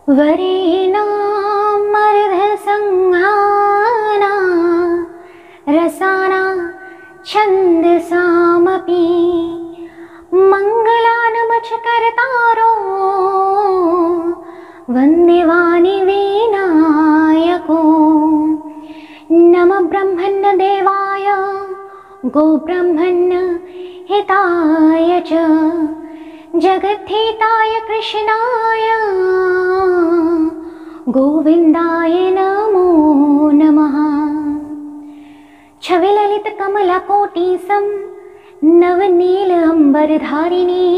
वरेणामर्धसंहाना रसाना छन्दसामपि मङ्गलानमचकर्तारो वन्दे वाणिवीनायको नमः ब्रह्मण्य देवाय गोब्रह्मण्य हिताय च जगद्धिताय कृष्णाय गोविन्दाय नमो नमः। छविललितकमलकोटिसं नवनील अम्बरधारिणी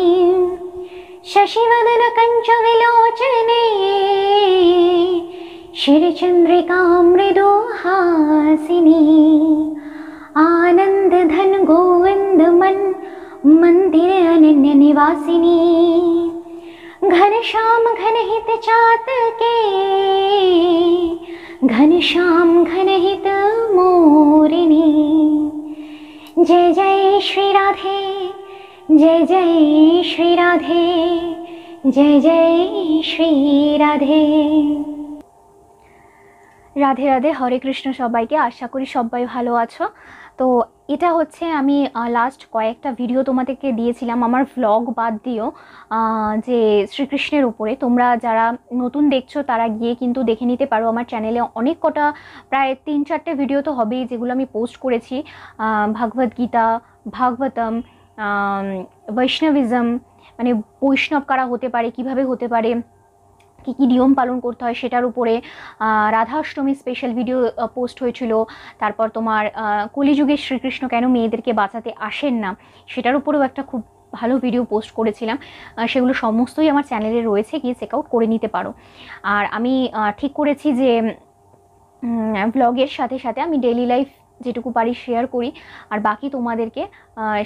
शशिवदनकञ्चविलोचने शिरचन्द्रिका मृदुहासिनी आनन्दधन गोविन्द मंदिर अनन्य निवासिनी घनश्याम घनहित चातके घनश्याम घनहित मोरिणी। जय जय श्री राधे, जय जय श्री राधे, जय जय श्री राधे। রাধে রাধে, হরে কৃষ্ণ সবাইকে। আশা করি সবাই ভালো আছো। তো এটা হচ্ছে আমি লাস্ট কয়েকটা ভিডিও তোমাদেরকে দিয়েছিলাম আমার ভ্লগ বাদ দিও, যে শ্রীকৃষ্ণের উপরে। তোমরা যারা নতুন দেখছো তারা গিয়ে কিন্তু দেখে নিতে পারো। আমার চ্যানেলে অনেক কটা, প্রায় 3-4টে ভিডিও তো হবেই যেগুলো আমি পোস্ট করেছি। ভাগবত গীতা, ভাগবতম, বৈষ্ণবিজম, মানে বৈষ্ণব কারা হতে পারে, কিভাবে হতে পারে, কী কী নিয়ম পালন করতে হয় সেটার উপরে। রাধাষ্টমী স্পেশাল ভিডিও পোস্ট হয়েছিল। তারপর তোমার কলিযুগে শ্রীকৃষ্ণ কেন মেয়েদেরকে বাঁচাতে আসেন না সেটার উপরেও একটা খুব ভালো ভিডিও পোস্ট করেছিলাম। সেগুলো সমস্তই আমার চ্যানেলে রয়েছে, গিয়ে চেক আউট করে নিতে পারো। আর আমি ঠিক করেছি যে ব্লগের সাথে সাথে আমি ডেইলি লাইফ যেটুকু পারি শেয়ার করি, আর বাকি তোমাদেরকে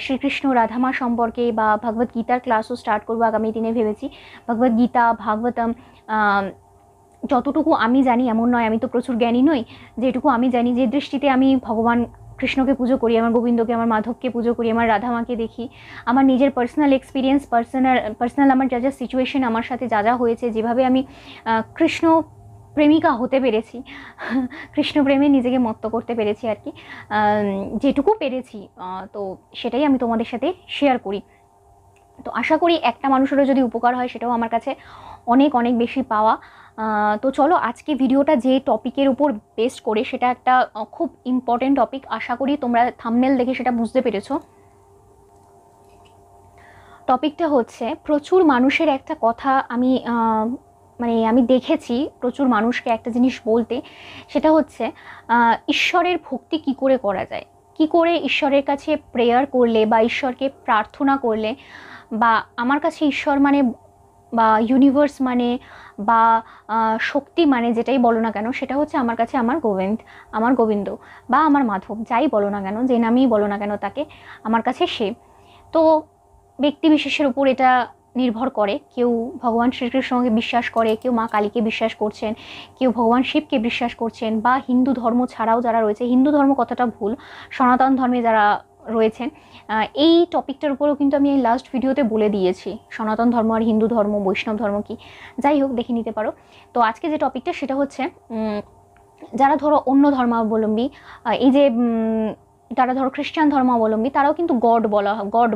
শ্রীকৃষ্ণ রাধামা সম্পর্কে বা ভগবত গীতার ক্লাসও স্টার্ট করবো আগামী দিনে ভেবেছি। ভগবত গীতা, ভাগবতম যতটুকু আমি জানি, এমন নয় আমি তো প্রচুর জ্ঞানী নই, যেটুকু আমি জানি, যে দৃষ্টিতে আমি ভগবান কৃষ্ণকে পুজো করি, আমার গোবিন্দকে, আমার মাধবকে পুজো করি, আমার রাধামাকে দেখি, আমার নিজের পার্সোনাল এক্সপিরিয়েন্স, পার্সোনাল আমার যা যা সিচুয়েশন আমার সাথে যা যা হয়েছে, যেভাবে আমি কৃষ্ণ প্রেমিকা হতে পেরেছি, কৃষ্ণ প্রেমে নিজেকে মত্ত করতে পেরেছি আর কি, যেটুকু পেরেছি, তো সেটাই আমি তোমাদের সাথে শেয়ার করি। তো আশা করি একটা মানুষেরও যদি উপকার হয় সেটাও আমার কাছে অনেক অনেক বেশি পাওয়া। তো চলো আজকে ভিডিওটা যে টপিকের উপর বেস্ট করে, সেটা একটা খুব ইম্পর্টেন্ট টপিক। আশা করি তোমরা থাম্বনেল দেখে সেটা বুঝতে পেরেছো। টপিকটা হচ্ছে, প্রচুর মানুষের একটা কথা আমি দেখেছি প্রচুর মানুষকে একটা জিনিস বলতে, সেটা হচ্ছে ঈশ্বরের ভক্তি কি করে করা যায়, কি করে ঈশ্বরের কাছে প্রেয়ার করলে বা ঈশ্বরকে প্রার্থনা করলে, বা আমার কাছে ঈশ্বর মানে বা ইউনিভার্স মানে বা শক্তি মানে যেটাই বলো না কেন, সেটা হচ্ছে আমার কাছে আমার গোবিন্দ বা আমার মাধব, যাই বলো না কেন, যে নামেই বলো না কেন তাকে, আমার কাছে সে। তো ব্যক্তি বিশেষের উপর এটা নির্ভর করে। কেউ ভগবান শ্রীকৃষ্ণকে বিশ্বাস করে, কেউ মা কালীকে বিশ্বাস করছেন, কেউ ভগবান শিবকে বিশ্বাস করছেন, বা হিন্দু ধর্ম ছাড়াও যারা রয়েছে, হিন্দু ধর্ম কথাটা ভুল, সনাতন ধর্মে যারা রয়েছেন, এই টপিকটার উপরেও কিন্তু আমি এই লাস্ট ভিডিওতে বলে দিয়েছি সনাতন ধর্ম আর হিন্দু ধর্ম, বৈষ্ণব ধর্ম কি, যাই হোক দেখে নিতে পারো। তো আজকে যে টপিকটা সেটা হচ্ছে, যারা ধরো অন্য ধর্মাবলম্বী, এই যে যারা ধরো খ্রিস্টান ধর্মাবলম্বী, তারাও কিন্তু গড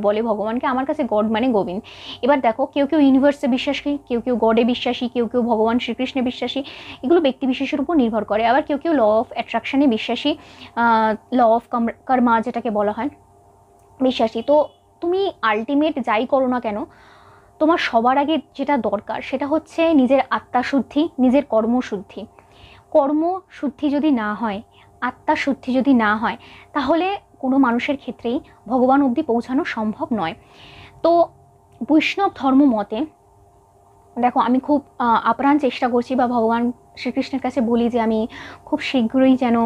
বলে ভগবানকে। আমার কাছে গড মানে গোবিন্দ। এবার দেখো, কেউ কেউ ইউনিভার্সে বিশ্বাসী, কেউ কেউ গডে বিশ্বাসী, কেউ কেউ ভগবান শ্রীকৃষ্ণে বিশ্বাসী, এগুলো ব্যক্তি বিশেষের উপর নির্ভর করে। আবার কেউ কেউ ল অফ অ্যাট্রাকশনে বিশ্বাসী, ল অফ কর্মা যেটাকে বলা হয় বিশ্বাসী। তো তুমি আলটিমেট যাই করো না কেন, তোমার সবার আগে যেটা দরকার সেটা হচ্ছে নিজের আত্মাশুদ্ধি, নিজের কর্মশুদ্ধি। কর্মশুদ্ধি যদি না হয়, আত্মাশুদ্ধি যদি না হয়, তাহলে কোনো মানুষের ক্ষেত্রেই ভগবান অবধি পৌঁছানো সম্ভব নয়। তো বৈষ্ণব ধর্ম মতে দেখো, আমি খুব আপ্রাণ চেষ্টা করছি, বা ভগবান শ্রীকৃষ্ণের কাছে বলি যে আমি খুব শীঘ্রই যেন,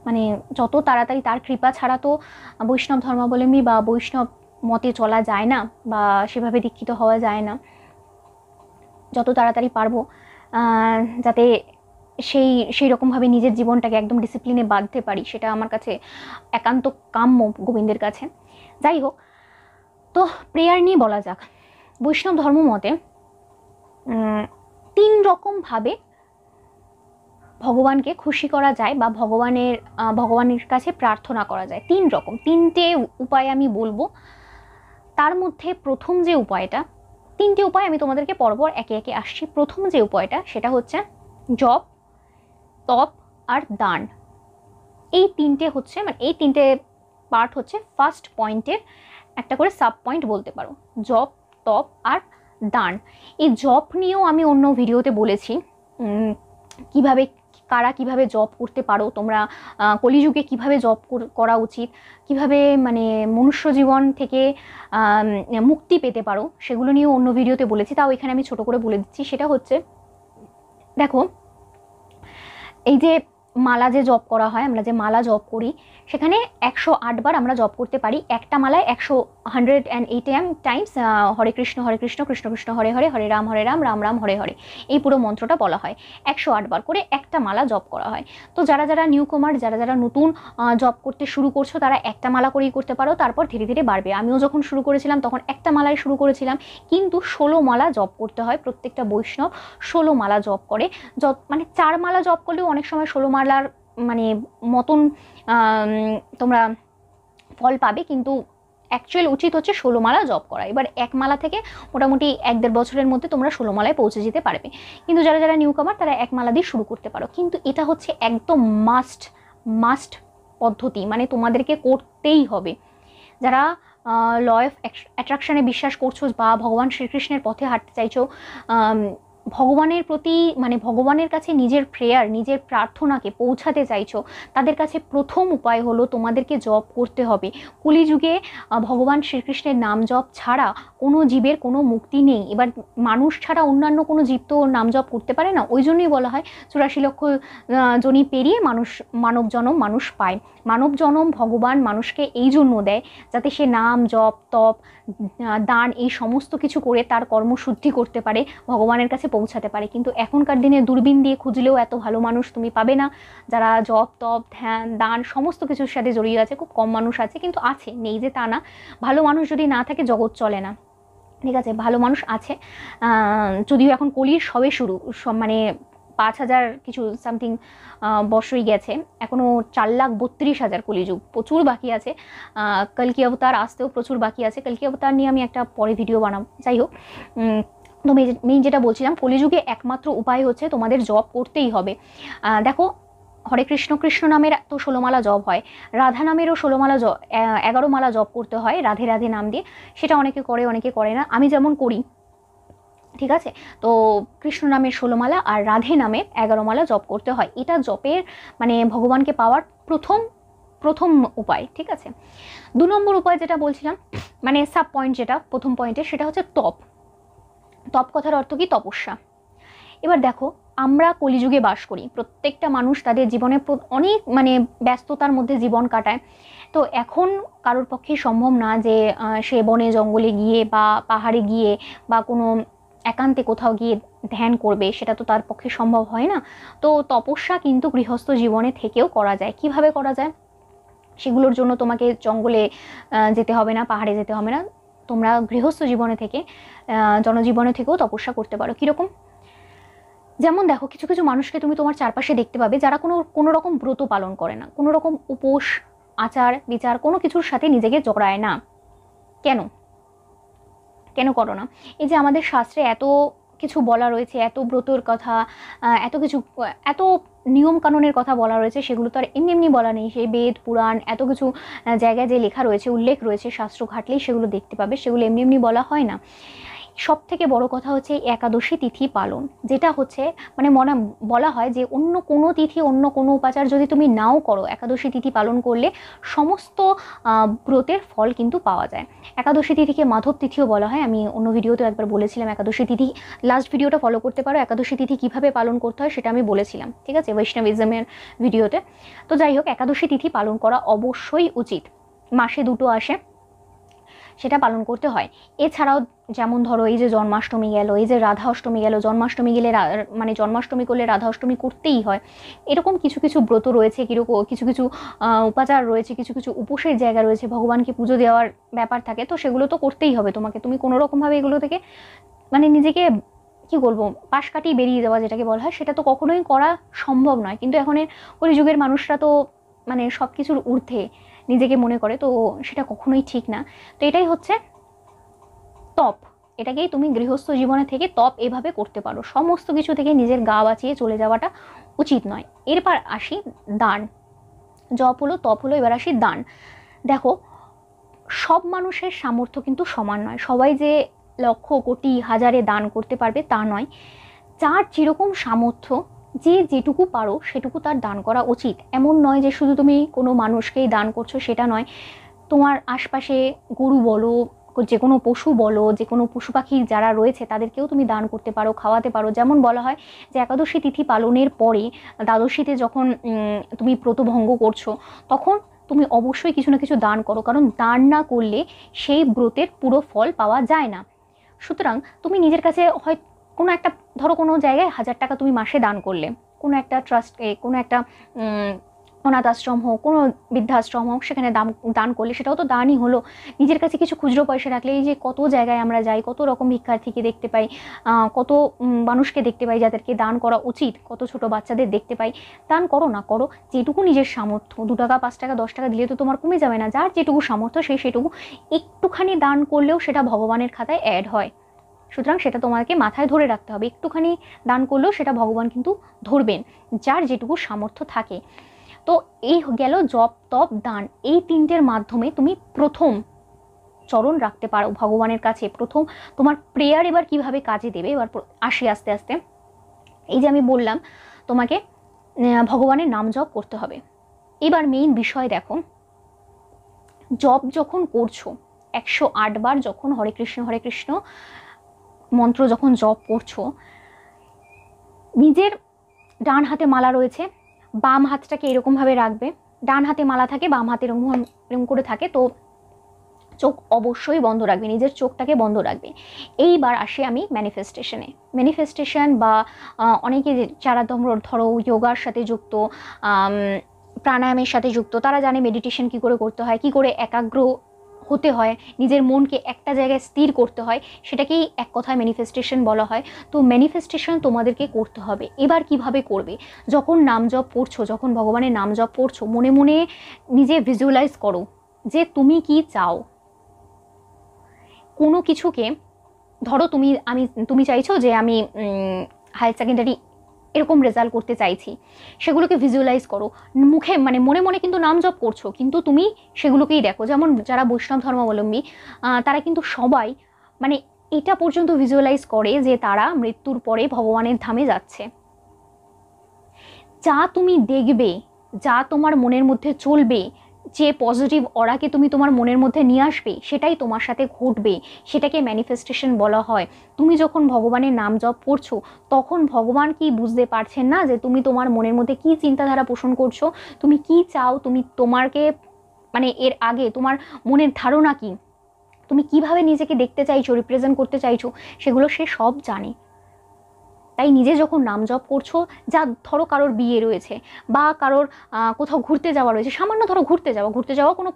মানে যত তাড়াতাড়ি, তার কৃপা ছাড়া তো বৈষ্ণব ধর্মাবলম্বী বা বৈষ্ণব মতে চলা যায় না, বা সেভাবে দীক্ষিত হওয়া যায় না, যত তাড়াতাড়ি পারবো যাতে সেই রকমভাবে নিজের জীবনটাকে একদম ডিসিপ্লিনে বাঁধতে পারি, সেটা আমার কাছে একান্ত কাম্য গোবিন্দের কাছে। যাই হোক, তো প্রেয়ার নিয়ে বলা যাক। বৈষ্ণব ধর্ম মতে 3 রকমভাবে ভগবানকে খুশি করা যায় বা ভগবানের কাছে প্রার্থনা করা যায়। 3 রকম, 3টে উপায় আমি বলবো। তার মধ্যে প্রথম যে উপায়টা, 3টে উপায় আমি তোমাদেরকে পরপর একে একে আসছি। প্রথম যে উপায়টা সেটা হচ্ছে জপ, তপ আর দান। এই 3টে হচ্ছে, মানে এই 3টে পার্ট হচ্ছে ফার্স্ট পয়েন্টের একটা করে সাব পয়েন্ট বলতে পারো, জপ, তপ আর দান। এই জপ নিয়েও আমি অন্য ভিডিওতে বলেছি কিভাবে কারা কিভাবে জব করতে পারো তোমরা, কলিযুগে কিভাবে জব করা উচিত, কিভাবে মানে মনুষ্য জীবন থেকে মুক্তি পেতে পারো, সেগুলো নিয়েও অন্য ভিডিওতে বলেছি। তাও এখানে আমি ছোট করে বলে দিচ্ছি। সেটা হচ্ছে, দেখো এই যে মালা যে জপ করা হয়, আমরা যে মালা জপ করি সেখানে 108 বার আমরা জপ করতে পারি। একটা মালায় 108 টাইমস হরে কৃষ্ণ কৃষ্ণ কৃষ্ণ হরে হরে, হরে রাম রাম রাম হরে হরে, এই পুরো মন্ত্রটা বলা হয়। 108 বার করে একটা মালা জপ করা হয়। তো যারা যারা নিউ কুমার, যারা যারা নতুন জপ করতে শুরু করছো, তারা একটা মালা করেই করতে পারো, তারপর ধীরে ধীরে বাড়বে। আমিও যখন শুরু করেছিলাম তখন একটা মালায় শুরু করেছিলাম, কিন্তু 16 মালা জপ করতে হয়। প্রত্যেকটা বৈষ্ণব 16 মালা জপ করে। মানে 4 মালা জপ করলেও অনেক সময় 16 মালার মানে মতন তোমরা ফল পাবে, কিন্তু অ্যাকচুয়াল উচিত হচ্ছে 16 মালা জপ করা। এবার এক মালা থেকে মোটামুটি 1-1.5 বছরের মধ্যে তোমরা 16 মালায় পৌঁছে যেতে পারবে। কিন্তু যারা যারা নিউ কামার তারা এক মালা দিয়ে শুরু করতে পারো। কিন্তু এটা হচ্ছে একদম মাস্ট পদ্ধতি, মানে তোমাদেরকে করতেই হবে। যারা ল অফ অ্যাট্রাকশনে বিশ্বাস করছো বা ভগবান শ্রীকৃষ্ণের পথে হাঁটতে চাইছো, ভগবানের প্রতি মানে ভগবানের কাছে নিজের প্রেয়ার, নিজের প্রার্থনাকে পৌঁছাতে চাইছো, তাদের কাছে প্রথম উপায় হলো তোমাদেরকে জপ করতে হবে। কলিযুগে ভগবান শ্রীকৃষ্ণের নাম জপ ছাড়া কোনো জীবের কোনো মুক্তি নেই। এবার মানুষ ছাড়া অন্যান্য কোনো জীব তো নাম জপ করতে পারে না। ওই জন্যই বলা হয় 84 লক্ষ জনি পেরিয়ে মানব জনম মানুষ পায়। মানব জনম ভগবান মানুষকে এই জন্য দেয় যাতে সে নাম জপ, তপ, দান এই সমস্ত কিছু করে তার কর্মশুদ্ধি করতে পারে, ভগবানের কাছে পৌঁছাতে পারে। কিন্তু এখনকার দিনে দূরবীন দিয়ে খুঁজলেও এত ভালো মানুষ তুমি পাবে না যারা জপ, তপ, ধ্যান, দান সমস্ত কিছুর সাথে জড়িয়ে আছে। খুব কম মানুষ আছে, কিন্তু আছে, নেই যে তা না। ভালো মানুষ যদি না থাকে জগৎ চলে না, ঠিক আছে? ভালো মানুষ আছে, যদিও এখন কলির সবে শুরু, মানে 5000 কিছু সামথিং বর্ষই গেছে, এখনও 4,32,000 কলিযুগ, প্রচুর বাকি আছে। কলকি অবতার আসতেও প্রচুর বাকি আছে। কলকি অবতার নিয়ে আমি একটা পরে ভিডিও বানাবো। যাই হোক, তো মেইন যেটা বলছিলাম, কলিযুগে একমাত্র উপায় হচ্ছে তোমাদের জপ করতেই হবে। দেখো, হরে কৃষ্ণ কৃষ্ণ নামের তো 16 মালা জপ হয়, রাধা নামেরও 16 মালা 11 মালা জপ করতে হয় রাধে রাধে নাম দিয়ে। সেটা অনেকে করে, অনেকে করে না। আমি যেমন করি, ঠিক আছে? তো কৃষ্ণ নামের 16 মালা আর রাধে নামের 11 মালা জপ করতে হয়। এটা জপের মানে ভগবানকে পাওয়ার প্রথম উপায়, ঠিক আছে? 2 নম্বর উপায় যেটা বলছিলাম, মানে সাব পয়েন্ট যেটা প্রথম পয়েন্টে, সেটা হচ্ছে তপ। তপ কথার অর্থ কি? তপস্যা। এবার দেখো, আমরা কলিযুগে বাস করি, প্রত্যেকটা মানুষ তাদের জীবনে অনেক মানে ব্যস্ততার মধ্যে জীবন কাটায়। তো এখন কারোর পক্ষে সম্ভব না যে সে বনে জঙ্গলে গিয়ে বা পাহাড়ে গিয়ে বা কোনো একান্তে কোথাও গিয়ে ধ্যান করবে, সেটা তো তার পক্ষে সম্ভব হয় না। তো তপস্যা কিন্তু গৃহস্থ জীবনে থেকেও করা যায়। কিভাবে করা যায়? সেগুলোর জন্য তোমাকে জঙ্গলে যেতে হবে না, পাহাড়ে যেতে হবে না। তোমরা গৃহস্থ জীবনে থেকে জনজীবনে থেকেও তপস্যা করতে পারো। কীরকম? যেমন দেখো, কিছু কিছু মানুষকে তুমি তোমার চারপাশে দেখতে পাবে যারা কোনো রকম ব্রত পালন করে না, কোনো রকম উপোস, আচার বিচার কোনো কিছুর সাথে নিজেকে জড়ায় না। কেন করো না? এই যে আমাদের শাস্ত্রে এত কিছু বলা রয়েছে, এত ব্রতর কথা, এত কিছু, এত নিয়ম কানুনের কথা বলা রয়েছে, সেগুলো তো আর এমনি এমনি বলা নেই। সেই বেদ পুরাণ এত কিছু জায়গায় যে লেখা রয়েছে, উল্লেখ রয়েছে, শাস্ত্র ঘাটলেই সেগুলো দেখতে পাবে। সেগুলো এমনি এমনি বলা হয় না। সব থেকে বড় কথা হচ্ছে একাদশী তিথি পালন, যেটা হচ্ছে মানে বলা হয় যে অন্য কোনো তিথি, অন্য কোনো উপাচার যদি তুমি নাও করো, একাদশী তিথি পালন করলে সমস্ত ব্রতের ফল কিন্তু পাওয়া যায়। একাদশী তিথিকে মাধব তিথিও বলা হয়। আমি অন্য ভিডিওতে একবার বলেছিলাম একাদশী তিথি, লাস্ট ভিডিওটা ফলো করতে পারো। একাদশী তিথি কীভাবে পালন করতে হয় সেটা আমি বলেছিলাম, ঠিক আছে, বৈষ্ণবিজমের ভিডিওতে। তো যাই হোক, একাদশী তিথি পালন করা অবশ্যই উচিত। মাসে 2টো আসে, সেটা পালন করতে হয়। এছাড়াও যেমন ধরো, এই যে জন্মাষ্টমী গেল, এই যে রাধা অষ্টমী গেল, জন্মাষ্টমী গেলে মানে জন্মাষ্টমী করলে রাধা অষ্টমী করতেই হয়। এরকম কিছু কিছু ব্রত রয়েছে, কিছু কিছু উপাচার রয়েছে, কিছু কিছু উপোসের জায়গা রয়েছে, ভগবানকে পুজো দেওয়ার ব্যাপার থাকে, তো সেগুলো তো করতেই হবে তোমাকে। তুমি কোনো রকমভাবে এগুলো থেকে মানে নিজেকে কি বলবো, পাশ কাটিয়ে বেরিয়ে যাওয়া যেটাকে বলা হয়, সেটা তো কখনোই করা সম্ভব নয়। কিন্তু এখন কলিযুগের মানুষরা তো মানে সব কিছুর ঊর্ধ্বে নিজেকে মনে করে, তো সেটা কখনোই ঠিক না। তো এটাই হচ্ছে তপ। এটাকেই তুমি গৃহস্থ জীবনে থেকে তপ এভাবে করতে পারো, সমস্ত কিছু থেকে নিজের গা বাঁচিয়ে চলে যাওয়াটা উচিত নয়। এরপর আসি দান। জপ হলো, তপ হলো, এবার আসি দান। দেখো, সব মানুষের সামর্থ্য কিন্তু সমান নয়, সবাই যে লক্ষ কোটি হাজারে দান করতে পারবে তা নয়। যার যেরকম সামর্থ্য, যে যেটুকু পারো সেটুকু তার দান করা উচিত। এমন নয় যে শুধু তুমি কোনো মানুষকেই দান করছো, সেটা নয়। তোমার আশপাশে গরু বলো, যে কোনো পশু বলো, যে কোনো পশু পাখি যারা রয়েছে তাদেরকেও তুমি দান করতে পারো, খাওয়াতে পারো। যেমন বলা হয় যে একাদশী তিথি পালনের পরে দ্বাদশীতে যখন তুমি ব্রতভঙ্গ করছো, তখন তুমি অবশ্যই কিছু না কিছু দান করো, কারণ দান না করলে সেই ব্রতের পুরো ফল পাওয়া যায় না। সুতরাং তুমি নিজের কাছে হয় কোনো একটা, ধরো কোনো জায়গায় 1000 টাকা তুমি মাসে দান করলে, কোনো একটা ট্রাস্টে, কোনো একটা অনাথ আশ্রম হোক, কোনো বৃদ্ধাশ্রম হোক, সেখানে দান করলে সেটাও তো দানই হলো। নিজের কাছে কিছু খুচরো পয়সা রাখলে, এই যে কত জায়গায় আমরা যাই, কত রকম ভিক্ষার্থীকে দেখতে পাই, কত মানুষকে দেখতে পাই যাদেরকে দান করা উচিত, কত ছোট বাচ্চাদের দেখতে পাই। দান করো না, করো যেটুকু নিজের সামর্থ্য। 2 টাকা, 5 টাকা, 10 টাকা দিলে তো তোমার কমে যাবে না। যার যেটুকু সামর্থ্য সেটুকু একটুখানি দান করলেও সেটা ভগবানের খাতায় অ্যাড হয়। সুতরাং সেটা তোমাকে মাথায় ধরে রাখতে হবে, একটুখানি দান করলেও সেটা ভগবান কিন্তু ধরবেন, যার যেটুকু সামর্থ্য থাকে। তো এই গেল জপ, তপ, দান। এই তিনটের মাধ্যমে তুমি প্রথম চরণ রাখতে পারো ভগবানের কাছে। প্রথম তোমার প্রেয়ার এবার কিভাবে কাজে দেবে, এবার আসি আস্তে আস্তে। এই যে আমি বললাম তোমাকে ভগবানের নাম জপ করতে হবে। এবার মেইন বিষয় দেখো, জপ যখন করছো, 108 বার যখন হরে কৃষ্ণ মন্ত্র যখন জপ করছো, নিজের ডান হাতে মালা রয়েছে, বাম হাতটাকে এরকমভাবে রাখবে। ডান হাতে মালা থাকে, বাম হাতে এরকম করে থাকে, তো চোখ অবশ্যই বন্ধ রাখবে, নিজের চোখটাকে বন্ধ রাখবে। এইবার আসি আমি ম্যানিফেস্টেশন বা অনেকে যারা ধরো যোগার সাথে যুক্ত, প্রাণায়ামের সাথে যুক্ত, তারা জানে মেডিটেশন কি করে করতে হয়, কি করে একাগ্র হতে হয়, নিজের মনকে একটা জায়গায় স্থির করতে হয়, সেটাকেই এক কথায় ম্যানিফেস্টেশন বলা হয়। তো ম্যানিফেস্টেশন তোমাদেরকে করতে হবে। এবার কিভাবে করবে, যখন নাম জপ পড়ছো, যখন ভগবানের নাম জপ পড়ছো, মনে মনে নিজে ভিজুয়ালাইজ করো যে তুমি কি চাও। কোনো কিছুকে, ধরো তুমি চাইছো যে আমি হায়ার সেকেন্ডারি এরকম রেজাল্ট করতে চাইছি, সেগুলোকে ভিজুয়ালাইজ করো। মুখে মানে মনে মনে কিন্তু নাম জপ করছো, কিন্তু তুমি সেগুলোকেই দেখো। যেমন যারা বৈষ্ণব ধর্মাবলম্বী, তারা কিন্তু সবাই মানে এটা পর্যন্ত ভিজুয়ালাইজ করে যে তারা মৃত্যুর পরে ভগবানের ধামে যাচ্ছে। যা তুমি দেখবে, যা তোমার মনের মধ্যে চলবে, যে পজিটিভ অরাকে তুমি তোমার মনের মধ্যে নিয়ে আসবে, সেটাই তোমার সাথে ঘটবে। সেটাকে ম্যানিফেস্টেশন বলা হয়। তুমি যখন ভগবানের নাম জপ করছো, তখন ভগবান কি বুঝতে পারছেন না যে তুমি তোমার মনের মধ্যে কি চিন্তাধারা পোষণ করছো, তুমি কি চাও, তুমি তোমারকে মানে এর আগে তোমার মনের ধারণা কি, তুমি কিভাবে নিজেকে দেখতে চাইছো, রিপ্রেজেন্ট করতে চাইছো, সেগুলো সে সব জানে। তাই নিজে যখন নাম জপ করছো, যা ধরো কারোর বিয়ে রয়েছে বা কারোর কোথাও ঘুরতে যাওয়া রয়েছে, সামান্য ধরো ঘুরতে যাওয়া কোনো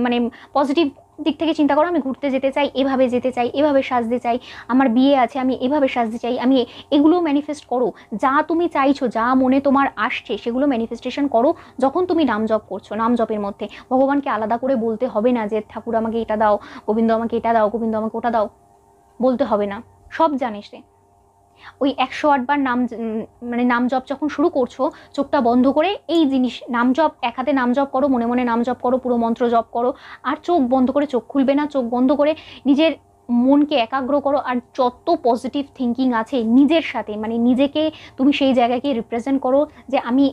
মানে পজিটিভ দিক থেকে চিন্তা করো, আমি ঘুরতে যেতে চাই, এভাবে যেতে চাই, এভাবে সাজতে চাই, আমার বিয়ে আছে, আমি এভাবে সাজতে চাই, আমি এগুলো ম্যানিফেস্ট করো। যা তুমি চাইছো, যা মনে তোমার আসছে, সেগুলো ম্যানিফেস্টেশন করো যখন তুমি নাম জপ করছো। নাম জপের মধ্যে ভগবানকে আলাদা করে বলতে হবে না যে ঠাকুর আমাকে এটা দাও, গোবিন্দ আমাকে এটা দাও, গোবিন্দ আমাকে ওটা দাও, বলতে হবে না, সব জানিস রে। ওই 108 বার মানে নাম জপ যখন শুরু করছো, চোখটা বন্ধ করে এই জিনিস নাম জপ, এক হাতে নাম জপ করো, মনে মনে নাম জপ করো, পুরো মন্ত্র জপ করো, আর চোখ বন্ধ করে, চোখ খুলবে না, চোখ বন্ধ করে নিজের মনকে একাগ্র করো। আর যত পজিটিভ থিঙ্কিং আছে নিজের সাথে, মানে নিজেকে তুমি সেই জায়গাকে রিপ্রেজেন্ট করো যে আমি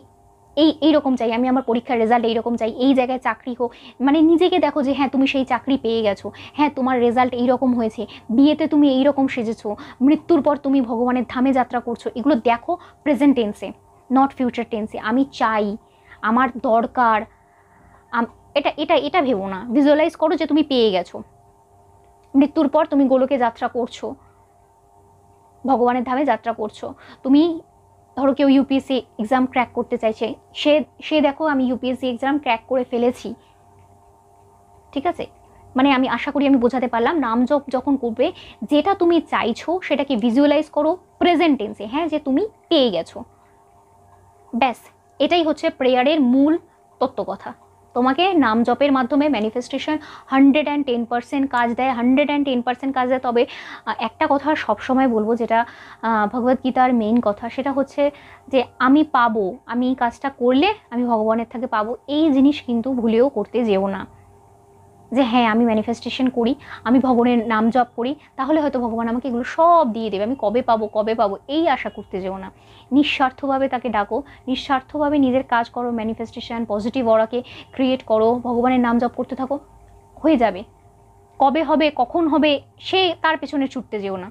এইরকম চাই, আমি আমার পরীক্ষার রেজাল্ট এইরকম চাই, এই জায়গায় চাকরি হোক। মানে নিজেকে দেখো যে হ্যাঁ তুমি সেই চাকরি পেয়ে গেছো, হ্যাঁ তোমার রেজাল্ট এইরকম হয়েছে, বিয়েতে তুমি এইরকম সেজেছো, মৃত্যুর পর তুমি ভগবানের ধামে যাত্রা করছো। এগুলো দেখো প্রেজেন্ট টেন্সে, নট ফিউচার টেন্সে। আমি চাই, আমার দরকার, এটা এটা এটা ভেবো না। ভিজুয়ালাইজ করো যে তুমি পেয়ে গেছো, মৃত্যুর পর তুমি গোলকে যাত্রা করছো, ভগবানের ধামে যাত্রা করছো। তুমি ধরো কেউ ইউপিএসসি এক্সাম ক্র্যাক করতে চাইছে, সে দেখো আমি ইউপিএসসি এক্সাম ক্র্যাক করে ফেলেছি, ঠিক আছে। মানে আমি আশা করি আমি বোঝাতে পারলাম। নাম জপ যখন করবে, যেটা তুমি চাইছো সেটাকে ভিজুয়ালাইজ করো প্রেজেন্ট টেন্সে, হ্যাঁ, যে তুমি পেয়ে গেছো। ব্যাস, এটাই হচ্ছে প্রেয়ারের মূল তত্ত্ব কথা। তোমাকে নাম জপের মাধ্যমে ম্যানিফেস্টেশন 110% কাজ দেয়, 110% কাজ দেয়। তবে একটা কথা সবসময় বলবো, যেটা ভগবদ্গীতার মেইন কথা, সেটা হচ্ছে যে আমি পাবো, আমি এই কাজটা করলে আমি ভগবানের থেকে পাবো, এই জিনিস কিন্তু ভুলেও করতে যেও না। যে হ্যাঁ আমি ম্যানিফেস্টেশন করি, আমি ভগবানের নাম জপ করি, তাহলে হয়তো ভগবান আমাকে এগুলো সব দিয়ে দেবে, আমি কবে পাবো কবে পাবো এই আশা করতে যেও না। নিঃস্বার্থভাবে তাকে ডাকো, নিঃস্বার্থভাবে নিজের কাজ করো, ম্যানিফেস্টেশন পজিটিভ অরাকে ক্রিয়েট করো, ভগবানের নাম জপ করতে থাকো, হয়ে যাবে। কবে হবে কখন হবে সে তার পেছনে ছুটতে যেও না।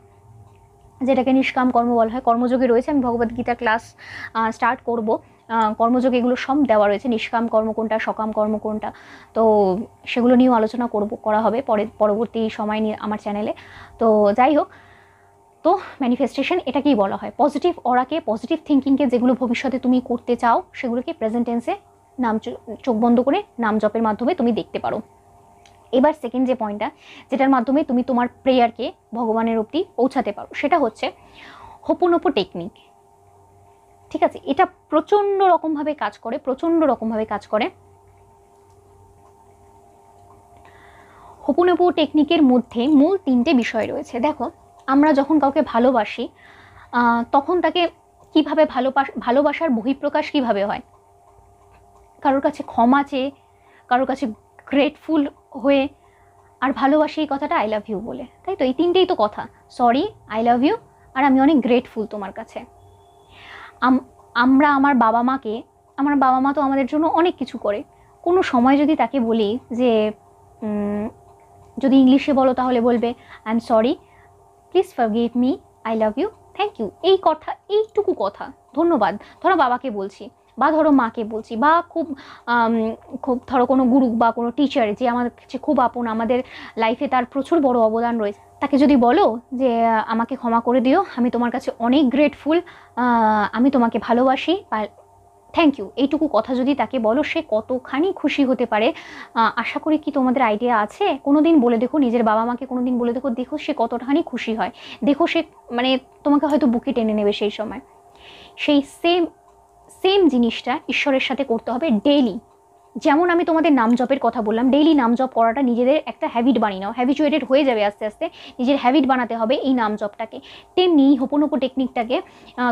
যেটাকে নিষ্কাম কর্ম বলা হয়, কর্মযোগে রয়েছে, আমি ভগবদ্গীতা ক্লাস স্টার্ট করব, কর্মযোগ এগুলো সব দেওয়া রয়েছে, নিষ্কাম কর্ম কোনটা, সকাম কর্ম কোনটা, তো সেগুলো নিয়েও আলোচনা করা হবে পরবর্তী সময় নিয়ে আমার চ্যানেলে। তো যাই হোক, তো ম্যানিফেস্টেশন এটাকেই বলা হয়, পজিটিভ অরাকে, পজিটিভ থিঙ্কিংকে, যেগুলো ভবিষ্যতে তুমি করতে চাও সেগুলোকে প্রেজেন্ট টেন্সে নাম চোখ বন্ধ করে নাম জপের মাধ্যমে তুমি দেখতে পারো। এবার সেকেন্ড যে পয়েন্টটা, যেটার মাধ্যমে তুমি তোমার প্রেয়ারকে ভগবানের অবধি পৌঁছাতে পারো, সেটা হচ্ছে হোপোনোপো টেকনিক। ঠিক আছে, এটা প্রচণ্ড রকমভাবে কাজ করে, প্রচণ্ড রকমভাবে কাজ করে। হোপোনোপো টেকনিকের মধ্যে মূল 3টে বিষয় রয়েছে। দেখো, আমরা যখন কাউকে ভালোবাসি তখন তাকে কিভাবে ভালোবাসার বহিঃপ্রকাশ কিভাবে হয়, কারোর কাছে ক্ষমা চেয়ে, কারোর কাছে গ্রেটফুল হয়ে, আর ভালোবাসি এই কথাটা আই লাভ ইউ বলে, তাই তো? এই 3টেই তো কথা, সরি, আই লাভ ইউ, আর আমি অনেক গ্রেটফুল তোমার কাছে। আমরা আমার বাবা মা তো আমাদের জন্য অনেক কিছু করে, কোনো সময় যদি তাকে বলি যে যদি ইংলিশে বলো তাহলে বলবে I am sorry, please forgive me, I love you, thank you, এই কথা, এইটুকু কথা, ধন্যবাদ, ধরো বাবাকে বলছি, বা ধরো মাকে বলছি, বা খুব খুব ধরো কোনো গুরু বা কোনো টিচার যে আমার কাছে খুব আপন, আমাদের লাইফে তার প্রচুর বড় অবদান রয়েছে, তাকে যদি বলো যে আমাকে ক্ষমা করে দিও, আমি তোমার কাছে অনেক গ্রেটফুল, আমি তোমাকে ভালোবাসি, থ্যাংক ইউ, এইটুকু কথা যদি তাকে বলো, সে কতখানি খুশি হতে পারে। আশা করি কি তোমাদের আইডিয়া আছে? কোনোদিন বলে দেখো, নিজের বাবা মাকে কোনোদিন বলে দেখো, দেখো সে কতখানি খুশি হয়, দেখো সে মানে তোমাকে হয়তো বুকে টেনে নেবে সেই সময়। সেই সেম জিনিসটা ঈশ্বরের সাথে করতে হবে ডেইলি। যেমন আমি তোমাদের নাম জপের কথা বললাম, ডেইলি নাম জপ করাটা নিজেদের একটা হ্যাবিট বানিয়ে নাও, হ্যাবিচুয়েটেড হয়ে যাবে আস্তে আস্তে, নিজের হ্যাবিট বানাতে হবে এই নাম জপটাকে। তেমনি হোপোনোপো টেকনিকটাকে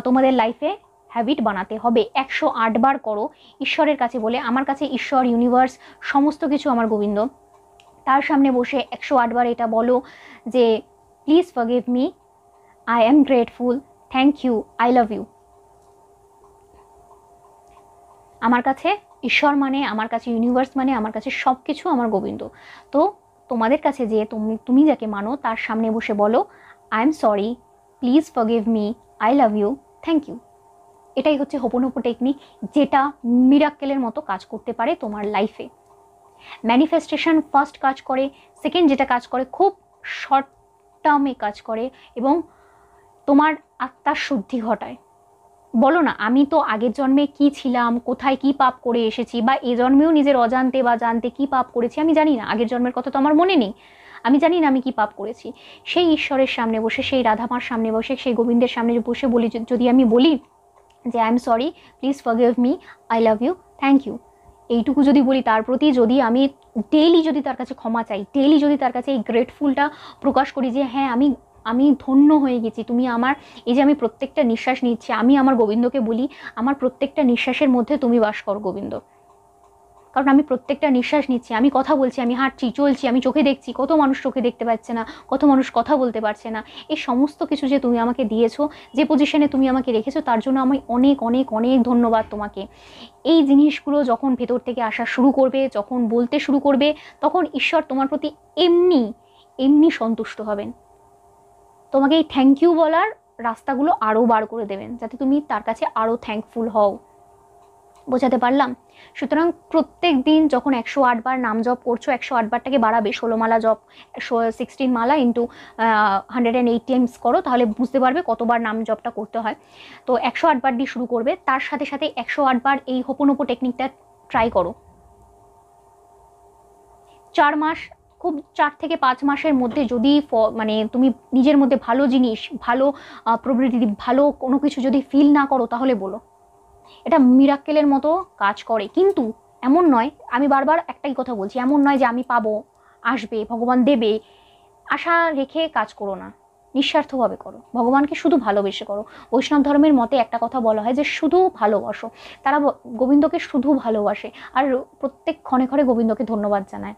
তোমাদের লাইফে হ্যাবিট বানাতে হবে, 108 বার করো ঈশ্বরের কাছে বলে, আমার কাছে ঈশ্বর, ইউনিভার্স, সমস্ত কিছু আমার গোবিন্দ, তার সামনে বসে 108 বার এটা বলো যে please forgive me, I am grateful, thank you, I love you. আমার কাছে ঈশ্বর মানে, আমার কাছে ইউনিভার্স মানে, আমার কাছে সব কিছু আমার গোবিন্দ। তো তোমাদের কাছে যে তুমি যাকে মানো তার সামনে বসে বলো I am sorry, please forgive me, I love you, thank you. এটাই হচ্ছে হোপোনোপো টেকনিক, যেটা মিরাক্কেলের মতো কাজ করতে পারে তোমার লাইফে। ম্যানিফেস্টেশন ফার্স্ট কাজ করে, সেকেন্ড যেটা কাজ করে খুব শর্ট টার্মে কাজ করে এবং তোমার আত্মার শুদ্ধি ঘটায়। বলো না, আমি তো আগের জন্মে কি ছিলাম, কোথায় কি পাপ করে এসেছি, বা এ জন্মেও নিজের অজান্তে বা জানতে কি পাপ করেছি আমি জানি না, আগের জন্মের কথা তো আমার মনে নেই, আমি জানি না আমি কি পাপ করেছি। সেই ঈশ্বরের সামনে বসে, সেই রাধামার সামনে বসে, সেই গোবিন্দের সামনে বসে বলি, যদি আমি বলি যে I am sorry, please forgive me, I love you, thank you, এইটুকু যদি বলি, তার প্রতি যদি আমি ডেইলি যদি তার কাছে ক্ষমা চাই, ডেইলি যদি তার কাছে এই গ্রেটফুলটা প্রকাশ করি যে হ্যাঁ আমি ধন্য হয়ে গেছি, তুমি আমার, এই যে আমি প্রত্যেকটা নিঃশ্বাস নিচ্ছি, আমি আমার গোবিন্দকে বলি আমার প্রত্যেকটা নিঃশ্বাসের মধ্যে তুমি বাস করো গোবিন্দ, কারণ আমি প্রত্যেকটা নিঃশ্বাস নিচ্ছি, আমি কথা বলছি, আমি হাঁটছি, চলছি, আমি চোখে দেখছি, কত মানুষ চোখে দেখতে পাচ্ছে না, কত মানুষ কথা বলতে পারছে না, এই সমস্ত কিছু যে তুমি আমাকে দিয়েছো, যে পজিশনে তুমি আমাকে রেখেছো, তার জন্য আমি অনেক অনেক অনেক ধন্যবাদ তোমাকে। এই জিনিসগুলো যখন ভেতর থেকে আসা শুরু করবে, যখন বলতে শুরু করবে, তখন ঈশ্বর তোমার প্রতি এমনি এমনি সন্তুষ্ট হবেন, তোমাকে এই থ্যাংক ইউ বলার রাস্তাগুলো আরও বার করে দেবেন, যাতে তুমি তার কাছে আরও থ্যাঙ্কফুল হও। বোঝাতে পারলাম? সুতরাং প্রত্যেক দিন যখন 108 বার নাম জপ করছো, 108 বারটাকে বাড়াবে, 16 মালা জপ, 16 মালা ইন্টু 108 টাইমস করো, তাহলে বুঝতে পারবে কতবার নাম জপটা করতে হয়। তো 108 বার দিয়ে শুরু করবে, তার সাথে সাথে 108 বার এই হোপোনোপো টেকনিকটা ট্রাই করো। 4 মাস খুব 4 থেকে 5 মাসের মধ্যে যদি মানে তুমি নিজের মধ্যে ভালো জিনিস, ভালো প্রবৃত্তি, ভালো কোনো কিছু যদি ফিল না করো তাহলে বলো। এটা মিরাক্কেলের মতো কাজ করে। কিন্তু এমন নয়, আমি বারবার একটাই কথা বলছি, এমন নয় যে আমি পাবো, আসবে, ভগবান দেবে, আশা রেখে কাজ করো না, নিঃস্বার্থভাবে করো, ভগবানকে শুধু ভালোবেসে করো। বৈষ্ণব ধর্মের মতে একটা কথা বলা হয় যে শুধু ভালোবাসো। তারা গোবিন্দকে শুধু ভালোবাসে আর প্রত্যেক ক্ষণে ক্ষণে গোবিন্দকে ধন্যবাদ জানায়।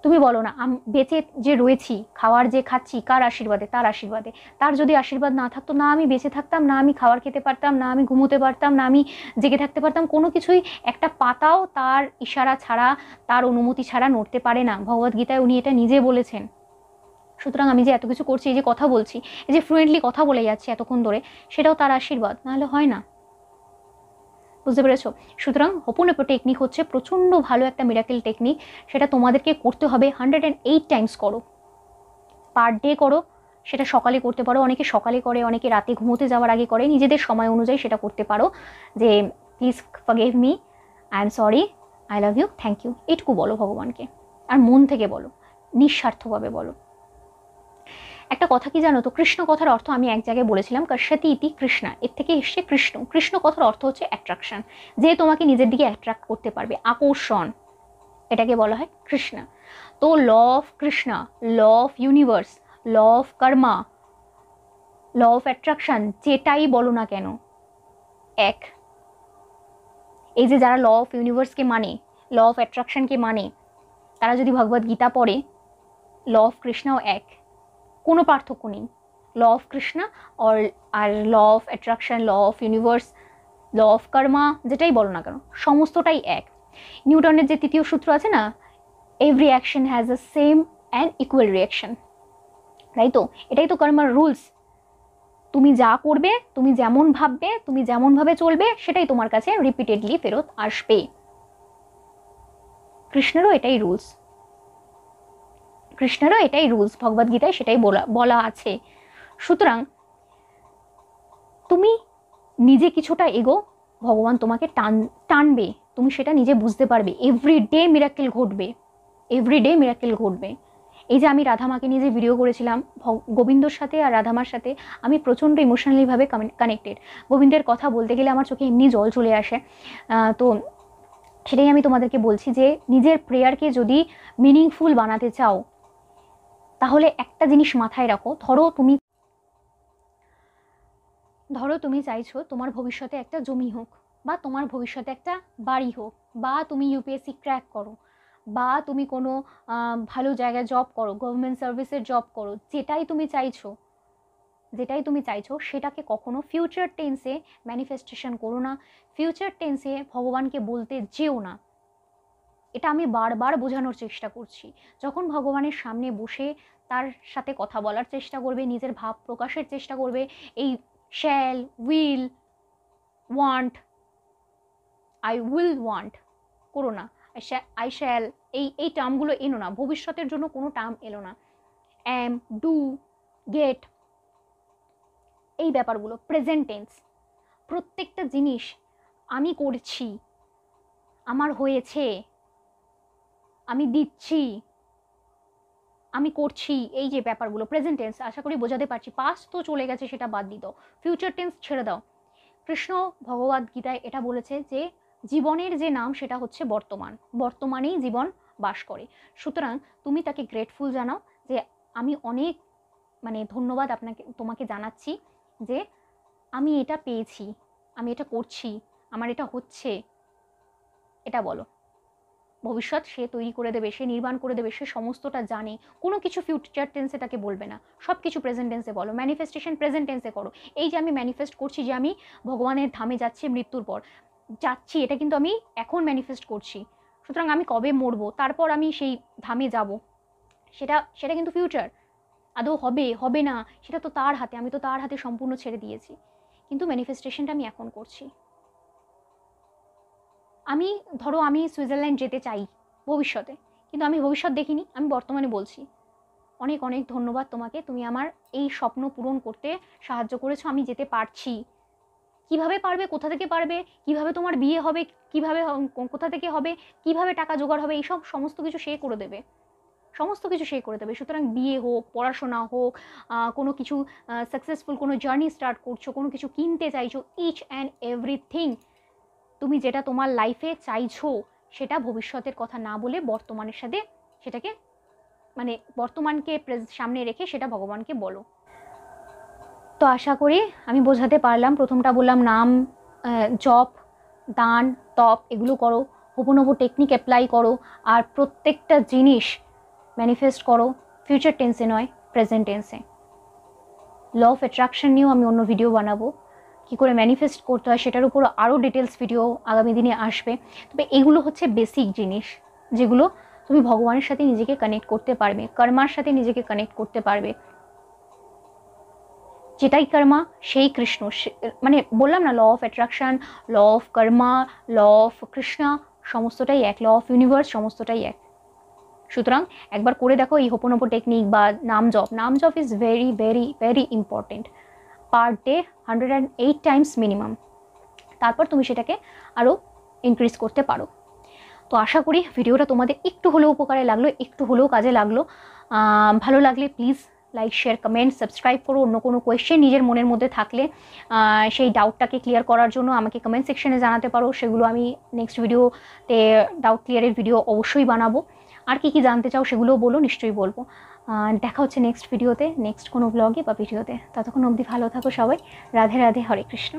তুমি বলো না, বেঁচে যে রয়েছি, খাওয়ার যে খাচ্ছি, কার আশীর্বাদে? তার আশীর্বাদে। তার যদি আশীর্বাদ না থাকতো, না আমি বেঁচে থাকতাম, না আমি খাবার খেতে পারতাম, না আমি ঘুমোতে পারতাম, না আমি জেগে থাকতে পারতাম, কোনো কিছুই। একটা পাতাও তার ইশারা ছাড়া, তার অনুমতি ছাড়া নড়তে পারে না। ভগবদ্গীতায় উনি এটা নিজে বলেছেন। সুতরাং আমি যে এত কিছু করছি, এই যে কথা বলছি, এই যে ফ্লুয়েন্টলি কথা বলে যাচ্ছি এতক্ষণ ধরে, সেটাও তার আশীর্বাদ, নাহলে হয় না। বুঝতে পেরেছো? সুতরাং হোপোনোপো টেকনিক হচ্ছে প্রচণ্ড ভালো একটা মিরাকেল টেকনিক। সেটা তোমাদেরকে করতে হবে 108 টাইমস করো, পার ডে করো। সেটা সকালে করতে পারো, অনেকে সকালে করে, অনেকে রাতে ঘুমোতে যাওয়ার আগে করে, নিজেদের সময় অনুযায়ী সেটা করতে পারো। যে please forgive me, I am sorry, I love you, thank you, এটুকু বলো ভগবানকে। আর মন থেকে বলো, নিঃস্বার্থভাবে বলো। একটা কথা কি জানো তো, কৃষ্ণ কথার অর্থ আমি এক জায়গায় বলেছিলাম, কশ্যতি ইতি কৃষ্ণা, এর থেকে এসছে কৃষ্ণ। কৃষ্ণ কথার অর্থ হচ্ছে অ্যাট্রাকশন, যে তোমাকে নিজের দিকে অ্যাট্রাক্ট করতে পারবে, আকর্ষণ, এটাকে বলা হয় কৃষ্ণ। তো law of Krishna, law of universe, law of karma, law of attraction, যেটাই বলো না কেন, এক। এই যে যারা ল অফ ইউনিভার্সকে মানে, ল অফ অ্যাট্রাকশনকে মানে, তারা যদি ভগবদ গীতা পড়ে, ল অফ কৃষ্ণাও এক, কোনো পার্থক্য নেই। ল অফ কৃষ্ণা আর law of attraction, law of universe, law of karma, যেটাই বলো না কেন, সমস্তটাই এক। নিউটনের যে তৃতীয় সূত্র আছে না, every action has a same and equal reaction, তাই তো? এটাই তো কর্মার রুলস। তুমি যা করবে, তুমি যেমন ভাববে, তুমি যেমনভাবে চলবে, সেটাই তোমার কাছে রিপিটেডলি ফেরত আসবে। কৃষ্ণেরও এটাই রুলস, কৃষ্ণেরও এটাই রুলস, ভগবদ্গীতায় সেটাই বলা আছে। সুতরাং তুমি নিজে কিছুটা এগো, ভগবান তোমাকে টানবে, তুমি সেটা নিজে বুঝতে পারবে। এভরিডে মিরাকেল ঘটবে, এভরিডে মিরাকেল ঘটবে। এই যে আমি রাধামাকে নিয়ে যে ভিডিও করেছিলাম, গোবিন্দর সাথে আর রাধামার সাথে আমি প্রচণ্ড ইমোশনালিভাবে কানেক্টেড। গোবিন্দের কথা বলতে গেলে আমার চোখে এমনি জল চলে আসে। তো সেটাই আমি তোমাদেরকে বলছি যে নিজের প্রেয়ারকে যদি মিনিংফুল বানাতে চাও, তাহলে একটা জিনিস মাথায় রাখো। ধরো তুমি চাইছো তোমার ভবিষ্যতে একটা জমি হোক, বা তোমার ভবিষ্যতে একটা বাড়ি হোক, বা তুমি ইউপিএসসি ক্র্যাক করো, বা তুমি কোনো ভালো জায়গায় জব করো, গভর্নমেন্ট সার্ভিসের জব করো, যেটাই তুমি চাইছো সেটাকে কখনো ফিউচার টেন্সে ম্যানিফেস্টেশন করো না, ফিউচার টেন্সে ভগবানকে বলতে যেও না। এটা আমি বারবার বোঝানোর চেষ্টা করছি। যখন ভগবানের সামনে বসে তার সাথে কথা বলার চেষ্টা করবে, নিজের ভাব প্রকাশের চেষ্টা করবে, এই shall, will, want, I will want করো না। আই শ্যাল, এই টার্মগুলো এনো না, ভবিষ্যতের জন্য কোনো টার্ম এলো না। অ্যাম, ডু, গেট, এই ব্যাপারগুলো প্রেজেন্ট টেন্স। প্রত্যেকটা জিনিস আমি করছি, আমার হয়েছে, আমি দিচ্ছি, আমি করছি, এই যে ব্যাপারগুলো প্রেজেন্ট টেন্স, আশা করি বোঝাতে পারছি। পাস্ট তো চলে গেছে, সেটা বাদ দিয়ে দাও, ফিউচার টেন্স ছেড়ে দাও। কৃষ্ণ ভগবদ গীতায় এটা বলেছে যে জীবনের যে নাম সেটা হচ্ছে বর্তমান, বর্তমানেই জীবন বাস করে। সুতরাং তুমি তাকে গ্রেটফুল জানাও যে আমি অনেক ধন্যবাদ তোমাকে জানাচ্ছি যে আমি এটা পেয়েছি, আমি এটা করছি, আমার এটা হচ্ছে, এটা বলো। ভবিষ্যৎ সে তৈরি করে দেবে, সে নির্মাণ করে দেবে, সে সমস্তটা জানে। কোনো কিছু ফিউচার টেন্সে তাকে বলবে না, সব কিছু প্রেজেন্ট টেন্সে বলো। ম্যানিফেস্টেশন প্রেজেন্ট টেন্সে করো। এই যে আমি ম্যানিফেস্ট করছি যে আমি ভগবানের ধামে যাচ্ছি মৃত্যুর পর, যাচ্ছি, এটা কিন্তু আমি এখন ম্যানিফেস্ট করছি। সুতরাং আমি কবে মরবো, তারপর আমি সেই ধামে যাব, সেটা সেটা কিন্তু ফিউচার। আদৌ হবে হবে না সেটা তো তার হাতে, আমি তো তার হাতে সম্পূর্ণ ছেড়ে দিয়েছি। কিন্তু ম্যানিফেস্টেশনটা আমি এখন করছি। ধরো আমি সুইজারল্যান্ড যেতে চাই ভবিষ্যতে, কিন্তু আমি ভবিষ্যৎ দেখিনি, আমি বর্তমানে বলছি অনেক অনেক ধন্যবাদ তোমাকে, তুমি আমার এই স্বপ্ন পূরণ করতে সাহায্য করেছো, আমি যেতে পারছি। কিভাবে পারবে, কোথা থেকে পারবে, কিভাবে তোমার বিয়ে হবে, কিভাবে কোথা থেকে হবে, কিভাবে টাকা জোগাড় হবে, এইসব সমস্ত কিছু সে করে দেবে। সমস্ত কিছু সে করে দেবে। সুতরাং বিয়ে হোক, পড়াশোনা হোক, কোনো কিছু সাকসেসফুল কোনো জার্নি স্টার্ট করছো, কোনো কিছু কিনতে চাইছো, ইচ অ্যান্ড এভরিথিং তুমি যেটা তোমার লাইফে চাইছো সেটা ভবিষ্যতের কথা না বলে বর্তমানের সাথে সেটাকে মানে বর্তমানকে সামনে রেখে সেটা ভগবানকে বলো। তো আশা করি আমি বোঝাতে পারলাম। প্রথমটা বললাম নাম, জপ, দান, তপ এগুলো করো, হোপোনোপো টেকনিক অ্যাপ্লাই করো, আর প্রত্যেকটা জিনিস ম্যানিফেস্ট করো ফিউচার টেন্সে নয়, প্রেজেন্ট টেন্সে। ল অফ অ্যাট্রাকশন নিয়েও আমি অন্য ভিডিও বানাবো, কী করে ম্যানিফেস্ট করতে হয় সেটার উপর আরও ডিটেলস ভিডিও আগামী দিনে আসবে। তবে এগুলো হচ্ছে বেসিক জিনিস যেগুলো তুমি ভগবানের সাথে নিজেকে কানেক্ট করতে পারবে, কর্মার সাথে নিজেকে কানেক্ট করতে পারবে। যেটাই কর্মা সেই কৃষ্ণ, মানে বললাম না, law of attraction, law of karma, law of Krishna সমস্তটাই এক, ল অফ ইউনিভার্স সমস্তটাই এক। সুতরাং একবার করে দেখো এই হোপোনোপো টেকনিক বা নাম জপ। নাম জপ is very very very important. Per day 108 Times minimum. তারপর তুমি সেটাকে আরও ইনক্রিজ করতে পারো। তো আশা করি ভিডিওটা তোমাদের একটু হলেও উপকারে লাগলো, একটু হলেও কাজে লাগলো। ভালো লাগলে please like, share, comment, subscribe করো। অন্য কোনো কোয়েশ্চেন নিজের মনের মধ্যে থাকলে সেই ডাউটটাকে ক্লিয়ার করার জন্য আমাকে কমেন্ট সেকশনে জানাতে পারো। সেগুলো আমি নেক্সট ভিডিওতে ডাউট ক্লিয়ারের ভিডিও অবশ্যই বানাবো। আর কি কি জানতে চাও সেগুলোও বলো, নিশ্চয়ই বলবো। দেখা হচ্ছে নেক্সট ভিডিওতে, নেক্সট কোনো ব্লগে বা ভিডিওতে। ততক্ষণ অবধি ভালো থাকো সবাই। রাধে রাধে, হরে কৃষ্ণ।